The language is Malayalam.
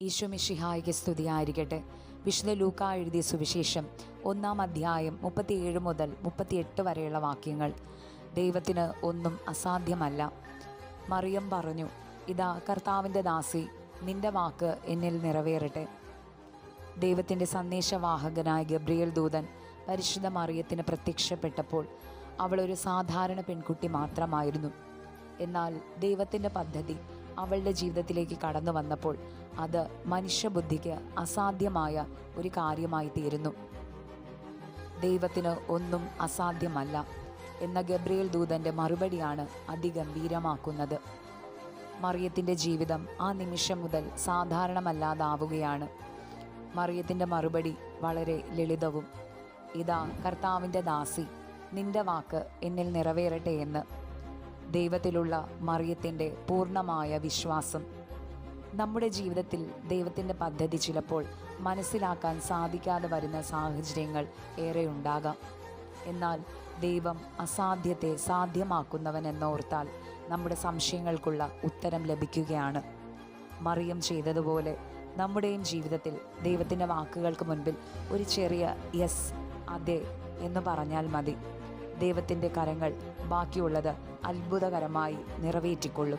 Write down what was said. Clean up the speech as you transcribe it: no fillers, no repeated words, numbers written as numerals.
ഈശോ മിശിഹായ്ക്ക് സ്തുതിയായിരിക്കട്ടെ. വിശുദ്ധ ലൂക്കാ എഴുതിയ സുവിശേഷം 1-ാം അധ്യായം 37 മുതൽ 38 വരെയുള്ള വാക്യങ്ങൾ. ദൈവത്തിന് ഒന്നും അസാധ്യമല്ല. മറിയം പറഞ്ഞു, ഇതാ കർത്താവിൻ്റെ ദാസി, നിന്റെ വാക്ക് എന്നിൽ നിറവേറട്ടെ. ദൈവത്തിൻ്റെ സന്ദേശവാഹകനായ ഗബ്രിയേൽ ദൂതൻ പരിശുദ്ധ മറിയത്തിന് പ്രത്യക്ഷപ്പെട്ടപ്പോൾ അവളൊരു സാധാരണ പെൺകുട്ടി മാത്രമായിരുന്നു. എന്നാൽ ദൈവത്തിൻ്റെ പദ്ധതി അവളുടെ ജീവിതത്തിലേക്ക് കടന്നു വന്നപ്പോൾ അത് മനുഷ്യബുദ്ധിക്ക് അസാധ്യമായ ഒരു കാര്യമായി തീരുന്നു. ദൈവത്തിന് ഒന്നും അസാധ്യമല്ല എന്ന ഗബ്രിയേൽ ദൂതൻ്റെ മറുപടിയാണ് അതിഗംഭീരമാക്കുന്നത്. മറിയത്തിൻ്റെ ജീവിതം ആ നിമിഷം മുതൽ സാധാരണമല്ലാതാവുകയാണ്. മറിയത്തിൻ്റെ മറുപടി വളരെ ലളിതവും, ഇതാ കർത്താവിൻ്റെ ദാസി, നിന്റെ വാക്ക് എന്നിൽ നിറവേറട്ടെ എന്ന്. ദൈവത്തിലുള്ള മറിയത്തിൻ്റെ പൂർണ്ണമായ വിശ്വാസം. നമ്മുടെ ജീവിതത്തിൽ ദൈവത്തിൻ്റെ പദ്ധതി ചിലപ്പോൾ മനസ്സിലാക്കാൻ സാധിക്കാതെ വരുന്ന സാഹചര്യങ്ങൾ ഏറെ ഉണ്ടാകാം. എന്നാൽ ദൈവം അസാധ്യത്തെ സാധ്യമാക്കുന്നവൻ എന്നോർത്താൽ നമ്മുടെ സംശയങ്ങൾക്കുള്ള ഉത്തരം ലഭിക്കുകയാണ്. മറിയം ചെയ്തതുപോലെ നമ്മുടെയും ജീവിതത്തിൽ ദൈവത്തിൻ്റെ വാക്കുകൾക്ക് മുൻപിൽ ഒരു ചെറിയ യെസ്, അതെ എന്ന് പറഞ്ഞാൽ മതി. ദൈവത്തിൻ്റെ കരങ്ങൾ ബാക്കിയുള്ളത് അത്ഭുതകരമായി നിറവേറ്റിക്കൊള്ളും.